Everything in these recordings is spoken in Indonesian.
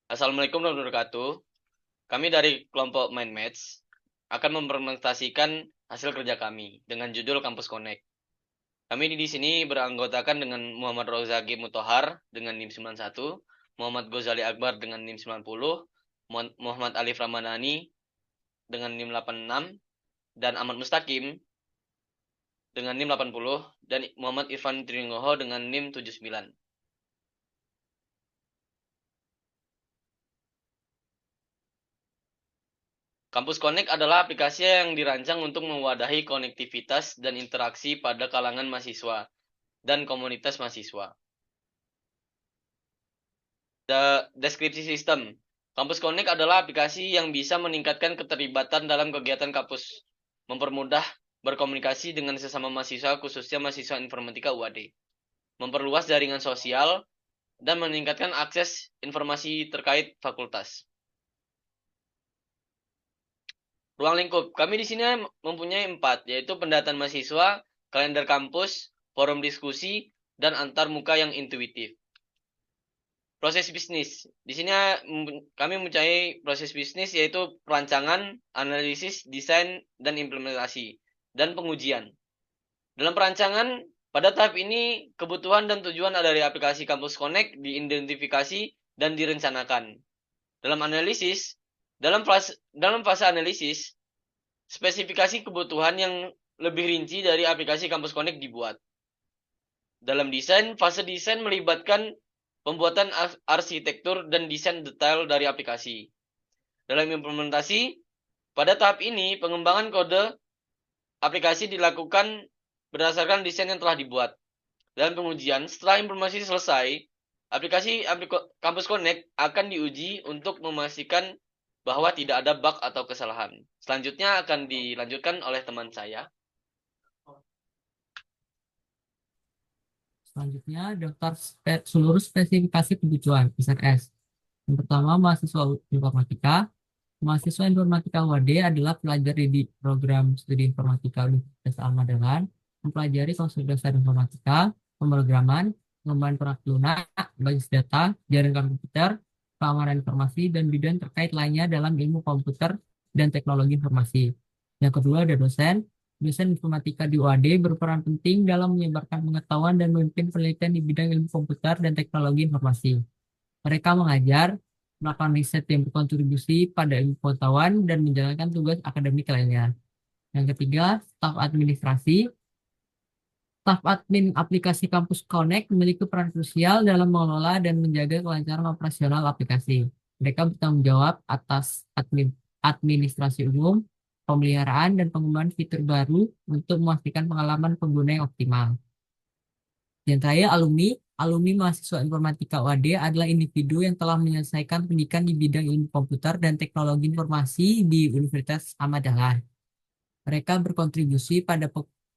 Assalamualaikum warahmatullahi wabarakatuh. Kami dari kelompok MindMatch akan mempresentasikan hasil kerja kami dengan judul Kampus Connect. Kami di sini beranggotakan dengan Muhammad Rozaki Mutohar dengan NIM 91, Muhammad Gozali Akbar dengan NIM 90, Muhammad Alif Ramadhani dengan NIM 86, dan Ahmad Mustaqim dengan NIM 80, dan Muhammad Irfan Tringoho dengan NIM 79. Kampus Connect adalah aplikasi yang dirancang untuk mewadahi konektivitas dan interaksi pada kalangan mahasiswa dan komunitas mahasiswa. Deskripsi sistem. Kampus Connect adalah aplikasi yang bisa meningkatkan keterlibatan dalam kegiatan kampus, mempermudah berkomunikasi dengan sesama mahasiswa, khususnya mahasiswa informatika UAD, memperluas jaringan sosial, dan meningkatkan akses informasi terkait fakultas. Ruang lingkup. Kami di sini mempunyai 4, yaitu pendataan mahasiswa, kalender kampus, forum diskusi, dan antar muka yang intuitif. Proses bisnis. Di sini kami mempunyai proses bisnis yaitu perancangan, analisis, desain, dan implementasi, dan pengujian. Dalam perancangan, pada tahap ini kebutuhan dan tujuan dari aplikasi Kampus Connect diidentifikasi dan direncanakan. Dalam analisis, dalam fase analisis, spesifikasi kebutuhan yang lebih rinci dari aplikasi Kampus Connect dibuat. Dalam desain, fase desain melibatkan pembuatan arsitektur dan desain detail dari aplikasi. Dalam implementasi, pada tahap ini pengembangan kode aplikasi dilakukan berdasarkan desain yang telah dibuat. Dalam pengujian, setelah implementasi selesai, aplikasi Campus Connect akan diuji untuk memastikan bahwa tidak ada bug atau kesalahan. Selanjutnya akan dilanjutkan oleh teman saya. Selanjutnya, daftar seluruh spesifikasi kebutuhan (SRS). Yang pertama, mahasiswa informatika. Mahasiswa informatika UAD adalah pelajar di program studi informatika Universitas Al Dahlan, mempelajari konsep dasar informatika, pemrograman, pengembangan perangkat lunak, basis data, jaringan komputer, keamanan informasi, dan bidang terkait lainnya dalam ilmu komputer dan teknologi informasi. Yang kedua, ada dosen. Dosen informatika di UAD berperan penting dalam menyebarkan pengetahuan dan memimpin penelitian di bidang ilmu komputer dan teknologi informasi. Mereka mengajar, melakukan riset yang berkontribusi pada ilmu pengetahuan, dan menjalankan tugas akademik lainnya. Yang ketiga, staf administrasi. Staf admin aplikasi Kampus Connect memiliki peran krusial dalam mengelola dan menjaga kelancaran operasional aplikasi. Mereka bertanggung jawab atas administrasi umum, pemeliharaan, dan pengembangan fitur baru untuk memastikan pengalaman pengguna yang optimal. Yang terakhir, alumni. Alumni mahasiswa informatika UAD adalah individu yang telah menyelesaikan pendidikan di bidang ilmu komputer dan teknologi informasi di Universitas Ahmad Dahlan. Mereka berkontribusi pada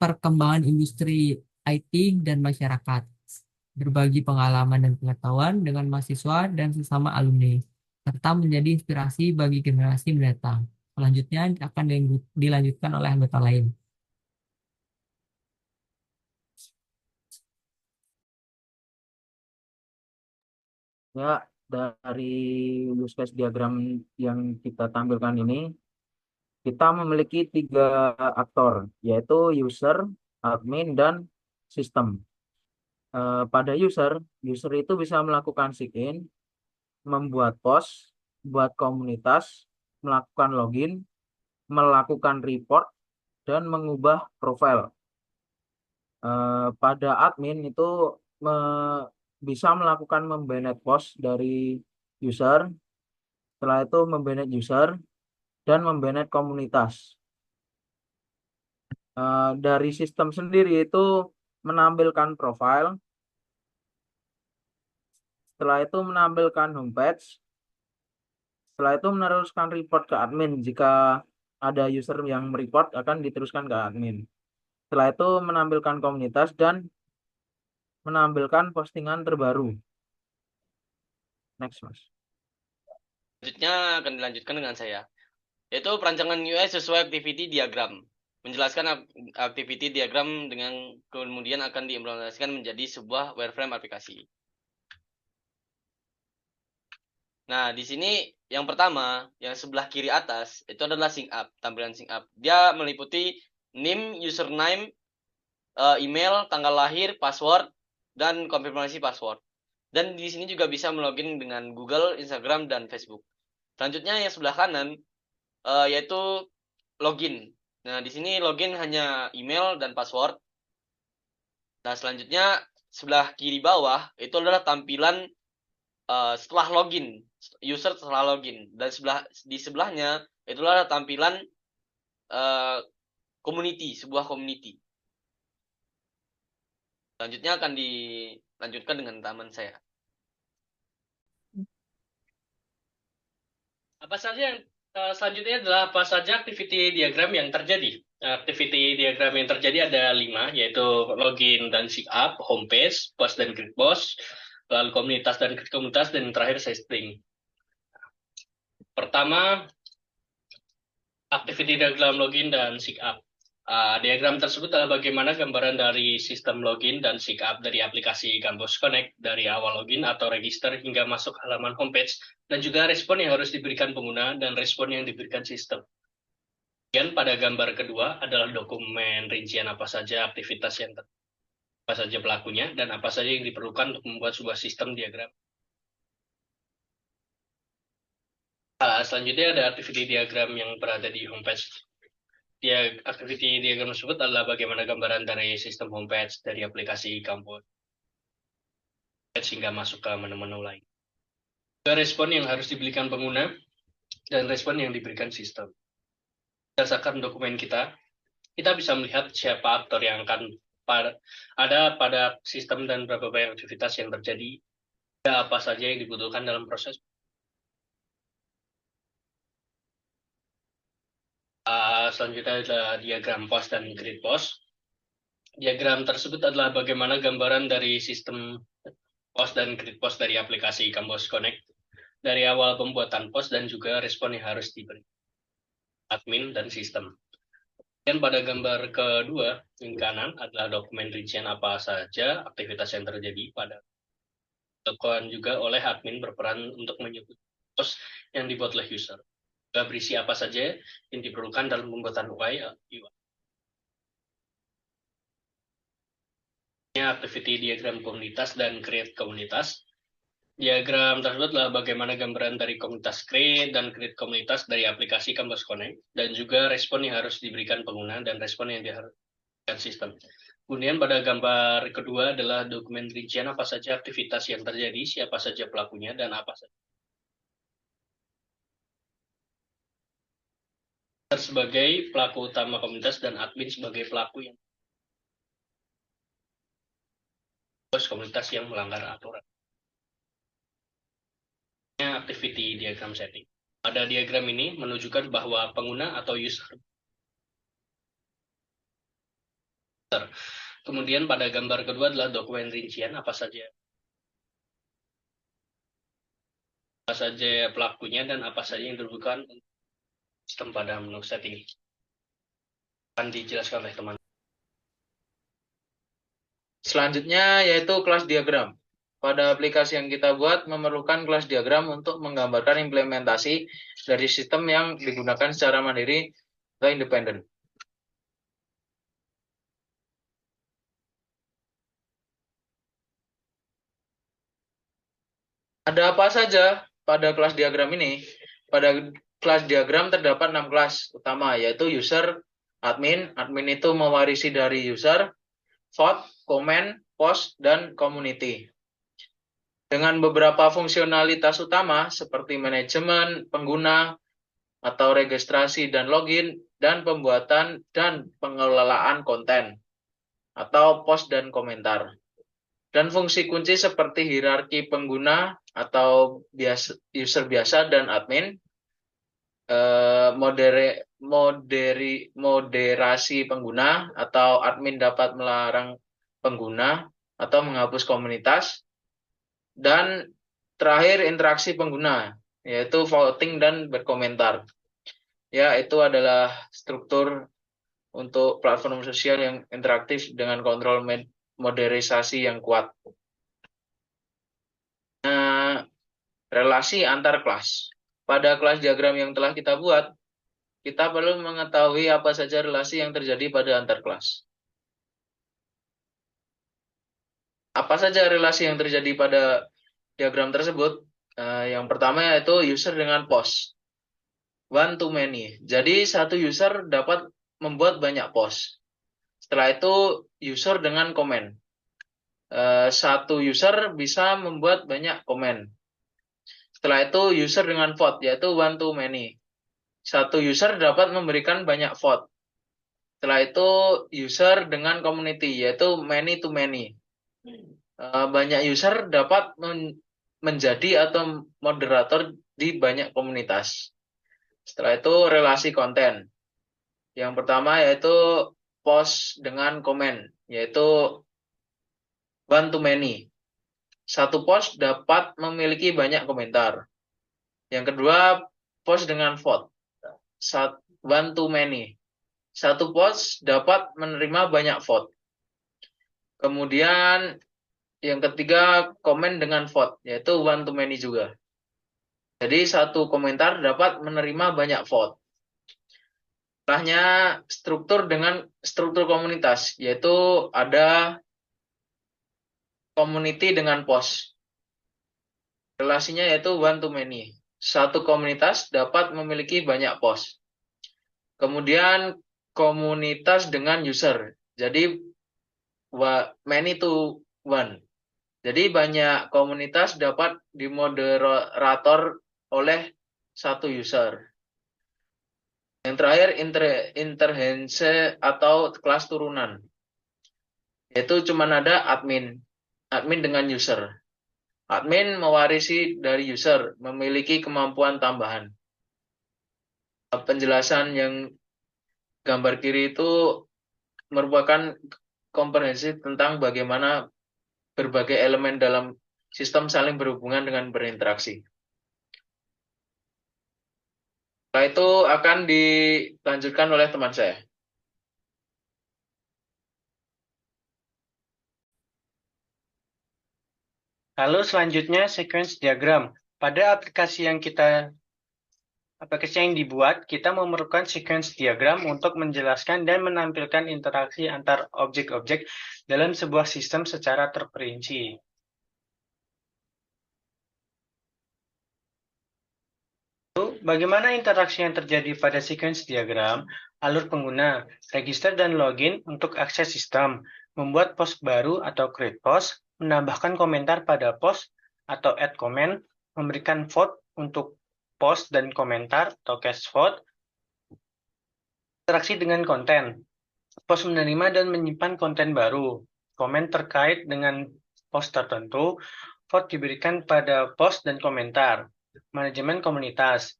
perkembangan industri IT dan masyarakat, berbagi pengalaman dan pengetahuan dengan mahasiswa dan sesama alumni, serta menjadi inspirasi bagi generasi mendatang. Selanjutnya akan dilanjutkan oleh anggota lain. Ya, dari use case diagram yang kita tampilkan ini, kita memiliki 3 aktor, yaitu user, admin, dan sistem. Pada user itu bisa melakukan sign-in, membuat post, buat komunitas, melakukan login, melakukan report, dan mengubah profile. Pada admin itu bisa melakukan membanet post dari user, setelah itu membanet user dan membanet komunitas. Dari sistem sendiri itu menampilkan profile, setelah itu menampilkan homepage, setelah itu meneruskan report ke admin. Jika ada user yang mereport akan diteruskan ke admin. Setelah itu menampilkan komunitas dan menampilkan postingan terbaru. Next, Mas. Selanjutnya akan dilanjutkan dengan saya, yaitu perancangan UI sesuai activity diagram. Menjelaskan activity diagram dengan kemudian akan diimplementasikan menjadi sebuah wireframe aplikasi. Nah, di sini yang pertama, yang sebelah kiri atas, itu adalah sync up, tampilan sync up. Dia meliputi name, username, email, tanggal lahir, password, dan konfirmasi password. Dan di sini juga bisa melogin dengan Google, Instagram, dan Facebook. Selanjutnya yang sebelah kanan, yaitu login. Nah, di sini login hanya email dan password. Nah, selanjutnya sebelah kiri bawah itu adalah tampilan setelah login, user setelah login. Dan di sebelahnya itu adalah tampilan community, sebuah community. Selanjutnya akan dilanjutkan dengan taman saya. Apa saja yang selanjutnya adalah apa saja activity diagram yang terjadi. Activity diagram yang terjadi ada 5, yaitu login dan sign up, homepage, post dan grid post, lalu komunitas dan grid komunitas, dan yang terakhir setting. Pertama, activity diagram login dan sign up. Diagram tersebut adalah bagaimana gambaran dari sistem login dan sign up dari aplikasi Campus Connect dari awal login atau register hingga masuk halaman homepage, dan juga respon yang harus diberikan pengguna dan respon yang diberikan sistem. Kemudian pada gambar kedua adalah dokumen rincian apa saja aktivitas yang apa saja pelakunya dan apa saja yang diperlukan untuk membuat sebuah sistem diagram. Selanjutnya ada activity diagram yang berada di homepage. Activity diagram tersebut adalah bagaimana gambaran dari sistem homepage dari aplikasi kampus sehingga masuk ke menu-menu lain. Respon yang harus diberikan pengguna dan respon yang diberikan sistem. Berdasarkan dokumen kita bisa melihat siapa aktor yang akan ada pada sistem dan berapa banyak aktivitas yang terjadi, dan apa saja yang dibutuhkan dalam proses. Selanjutnya adalah diagram post dan grid post. Diagram tersebut adalah bagaimana gambaran dari sistem post dan grid post dari aplikasi Campus Connect dari awal pembuatan post dan juga respon yang harus diberi admin dan sistem. Dan pada gambar kedua yang kanan adalah dokumen rincian apa saja aktivitas yang terjadi pada dilakukan juga oleh admin berperan untuk menyebut post yang dibuat oleh user. Berisi apa saja yang diperlukan dalam pembuatan UI. Activity diagram komunitas dan create komunitas. Diagram tersebut adalah bagaimana gambaran dari komunitas create dan create komunitas dari aplikasi Campus Connect dan juga respon yang harus diberikan pengguna dan respon yang diharuskan sistem. Kemudian pada gambar kedua adalah dokumen rincian apa saja aktivitas yang terjadi, siapa saja pelakunya, dan apa saja sebagai pelaku utama komunitas dan admin sebagai pelaku yang komunitas yang melanggar aturan. Activity diagram setting. Pada diagram ini menunjukkan bahwa pengguna atau user. Kemudian pada gambar kedua adalah dokumen rincian apa saja pelakunya dan apa saja yang dibutuhkan sistem pada menu setting. Akan dijelaskan oleh teman. Selanjutnya yaitu kelas diagram. Pada aplikasi yang kita buat memerlukan kelas diagram untuk menggambarkan implementasi dari sistem yang digunakan secara mandiri atau independen. Ada apa saja pada kelas diagram ini? Pada kelas diagram terdapat 6 kelas utama, yaitu user, admin. Admin itu mewarisi dari user, vote, comment, post, dan community. Dengan beberapa fungsionalitas utama seperti manajemen pengguna atau registrasi dan login, dan pembuatan dan pengelolaan konten atau post dan komentar. Dan fungsi kunci seperti hierarki pengguna atau user biasa dan admin, moderasi pengguna atau admin dapat melarang pengguna atau menghapus komunitas, dan terakhir interaksi pengguna yaitu voting dan berkomentar. Ya, itu adalah struktur untuk platform sosial yang interaktif dengan kontrol moderisasi yang kuat. Nah, relasi antar kelas. Pada kelas diagram yang telah kita buat, kita perlu mengetahui apa saja relasi yang terjadi pada antar kelas. Apa saja relasi yang terjadi pada diagram tersebut? Yang pertama yaitu user dengan post. One to many. Jadi satu user dapat membuat banyak post. Setelah itu user dengan komen. Satu user bisa membuat banyak komen. Setelah itu user dengan vote, yaitu one to many. Satu user dapat memberikan banyak vote. Setelah itu user dengan community, yaitu many to many. Banyak user dapat menjadi atau moderator di banyak komunitas. Setelah itu relasi konten. Yang pertama yaitu post dengan komen, yaitu one to many. Satu post dapat memiliki banyak komentar. Yang kedua, post dengan vote. One to many. Satu post dapat menerima banyak vote. Kemudian yang ketiga, komen dengan vote, yaitu one to many juga. Jadi satu komentar dapat menerima banyak vote. Setelahnya struktur komunitas, yaitu ada community dengan post. Relasinya yaitu one to many. Satu komunitas dapat memiliki banyak post. Kemudian komunitas dengan user. Jadi many to one. Jadi banyak komunitas dapat dimoderator oleh satu user. Yang terakhir interhense atau kelas turunan. Yaitu cuma ada admin dengan user. Admin mewarisi dari user, memiliki kemampuan tambahan. Penjelasan yang gambar kiri itu merupakan komprehensif tentang bagaimana berbagai elemen dalam sistem saling berhubungan dengan berinteraksi. Setelah itu akan dilanjutkan oleh teman saya. Lalu selanjutnya sequence diagram. Pada aplikasi yang dibuat, kita memerlukan sequence diagram untuk menjelaskan dan menampilkan interaksi antar objek-objek dalam sebuah sistem secara terperinci. Bagaimana interaksi yang terjadi pada sequence diagram? Alur pengguna, register dan login untuk akses sistem, membuat post baru atau create post, menambahkan komentar pada post atau add comment, memberikan vote untuk post dan komentar atau cast vote, interaksi dengan konten, post menerima dan menyimpan konten baru, komen terkait dengan post tertentu, vote diberikan pada post dan komentar, manajemen komunitas.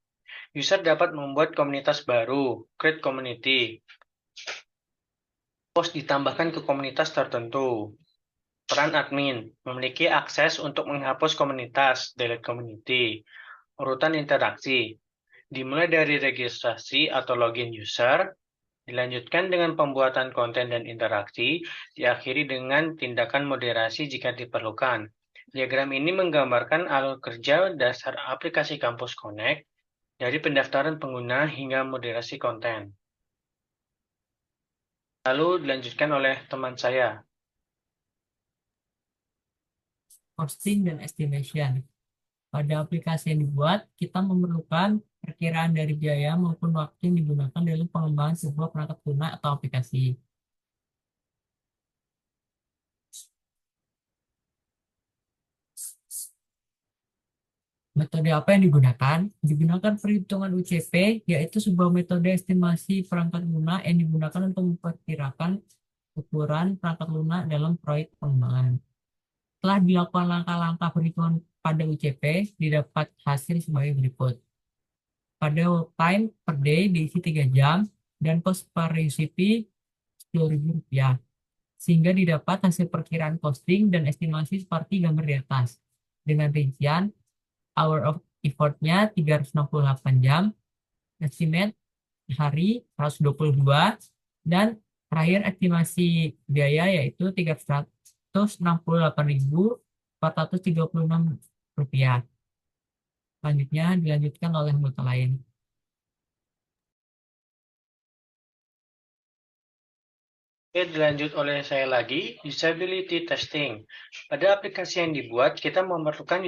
User dapat membuat komunitas baru, create community. Post ditambahkan ke komunitas tertentu. Peran admin, memiliki akses untuk menghapus komunitas, delete community. Urutan interaksi, dimulai dari registrasi atau login user, dilanjutkan dengan pembuatan konten dan interaksi, diakhiri dengan tindakan moderasi jika diperlukan. Diagram ini menggambarkan alur kerja dasar aplikasi Kampus Connect, dari pendaftaran pengguna hingga moderasi konten. Lalu dilanjutkan oleh teman saya. Costing dan estimation. Pada aplikasi yang dibuat, kita memerlukan perkiraan dari biaya maupun waktu yang digunakan dalam pengembangan sebuah perangkat lunak atau aplikasi. Metode apa yang digunakan? Digunakan perhitungan UCP, yaitu sebuah metode estimasi perangkat lunak yang digunakan untuk memperkirakan ukuran perangkat lunak dalam proyek pengembangan. Setelah dilakukan langkah-langkah perhitungan pada UCP, didapat hasil sebagai berikut. Pada work time per day diisi 3 jam, dan cost per UCP Rp10.000, sehingga didapat hasil perkiraan costing dan estimasi seperti gambar di atas, dengan rincian hour of effort-nya 368 jam, estimate hari 122, dan terakhir estimasi biaya yaitu Rp368.436. Selanjutnya dilanjutkan oleh anggota lain. Oke, dilanjut oleh saya lagi, usability testing. Pada aplikasi yang dibuat, kita memerlukan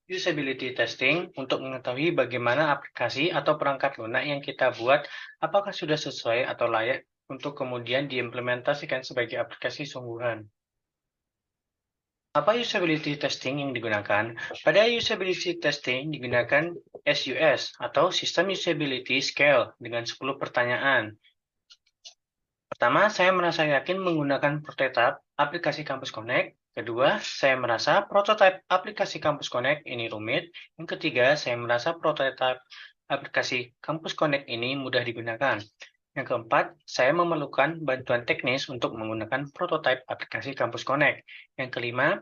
usability testing untuk mengetahui bagaimana aplikasi atau perangkat lunak yang kita buat apakah sudah sesuai atau layak untuk kemudian diimplementasikan sebagai aplikasi sungguhan. Apa usability testing yang digunakan? Pada usability testing digunakan SUS atau System Usability Scale dengan 10 pertanyaan. Pertama, saya merasa yakin menggunakan prototipe aplikasi Kampus Connect. Kedua, saya merasa prototipe aplikasi Kampus Connect ini rumit. Yang ketiga, saya merasa prototipe aplikasi Kampus Connect ini mudah digunakan. Yang keempat, saya memerlukan bantuan teknis untuk menggunakan prototipe aplikasi Kampus Connect. Yang kelima,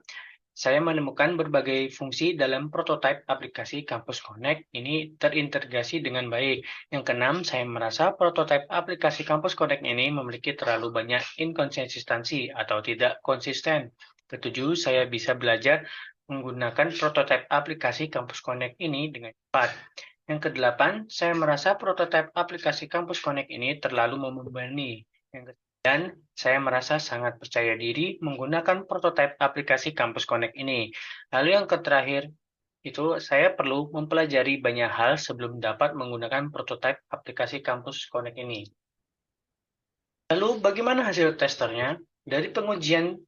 saya menemukan berbagai fungsi dalam prototipe aplikasi Kampus Connect ini terintegrasi dengan baik. Yang keenam, saya merasa prototipe aplikasi Kampus Connect ini memiliki terlalu banyak inkonsistensi atau tidak konsisten. Ketujuh, saya bisa belajar menggunakan prototipe aplikasi Kampus Connect ini dengan cepat. Yang kedelapan, saya merasa prototipe aplikasi Kampus Connect ini terlalu membebani. Yang dan saya merasa sangat percaya diri menggunakan prototipe aplikasi Kampus Connect ini. Lalu yang terakhir, itu saya perlu mempelajari banyak hal sebelum dapat menggunakan prototipe aplikasi Kampus Connect ini. Lalu bagaimana hasil testernya? Dari pengujian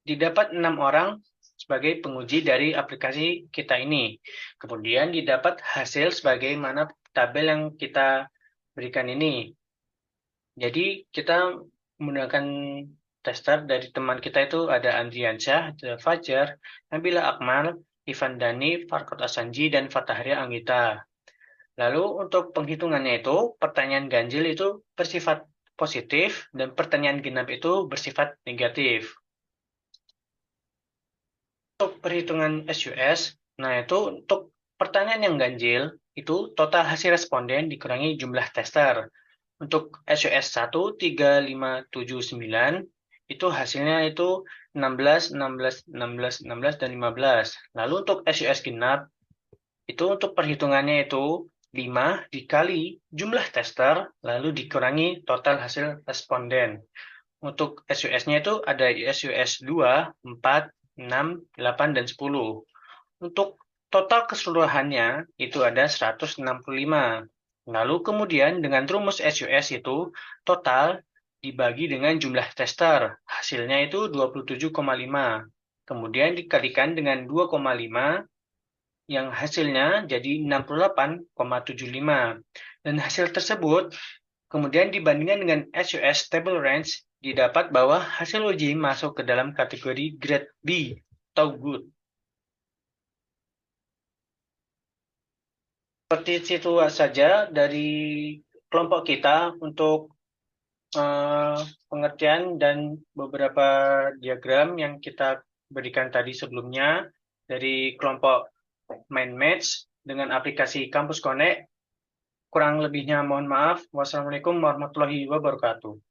didapat 6 orang sebagai penguji dari aplikasi kita ini. Kemudian didapat hasil sebagaimana tabel yang kita berikan ini. Jadi kita menggunakan tester dari teman kita itu ada Andriansyah, Fajar, Nabila Akmal, Ivan Dani, Farkot Asanji, dan Fatahria Anggita. Lalu untuk penghitungannya itu, pertanyaan ganjil itu bersifat positif dan pertanyaan genap itu bersifat negatif. Untuk perhitungan SUS, nah itu untuk pertanyaan yang ganjil, itu total hasil responden dikurangi jumlah tester. Untuk SUS 1, 3, 5, 7, 9, itu hasilnya itu 16, 16, 16, 16, dan 15. Lalu untuk SUS genap, itu untuk perhitungannya itu 5 dikali jumlah tester, lalu dikurangi total hasil responden. Untuk SUS-nya itu ada SUS 2, 4, 6, 8, dan 10. Untuk total keseluruhannya itu ada 165. Lalu kemudian dengan rumus SUS itu total dibagi dengan jumlah tester. Hasilnya itu 27,5. Kemudian dikalikan dengan 2,5 yang hasilnya jadi 68,75. Dan hasil tersebut kemudian dibandingkan dengan SUS Stable Range didapat bahwa hasil uji masuk ke dalam kategori grade B atau good. Seperti itu saja dari kelompok kita untuk pengertian dan beberapa diagram yang kita berikan tadi sebelumnya dari kelompok Mind Match dengan aplikasi Kampus Connect. Kurang lebihnya mohon maaf. Wassalamualaikum warahmatullahi wabarakatuh.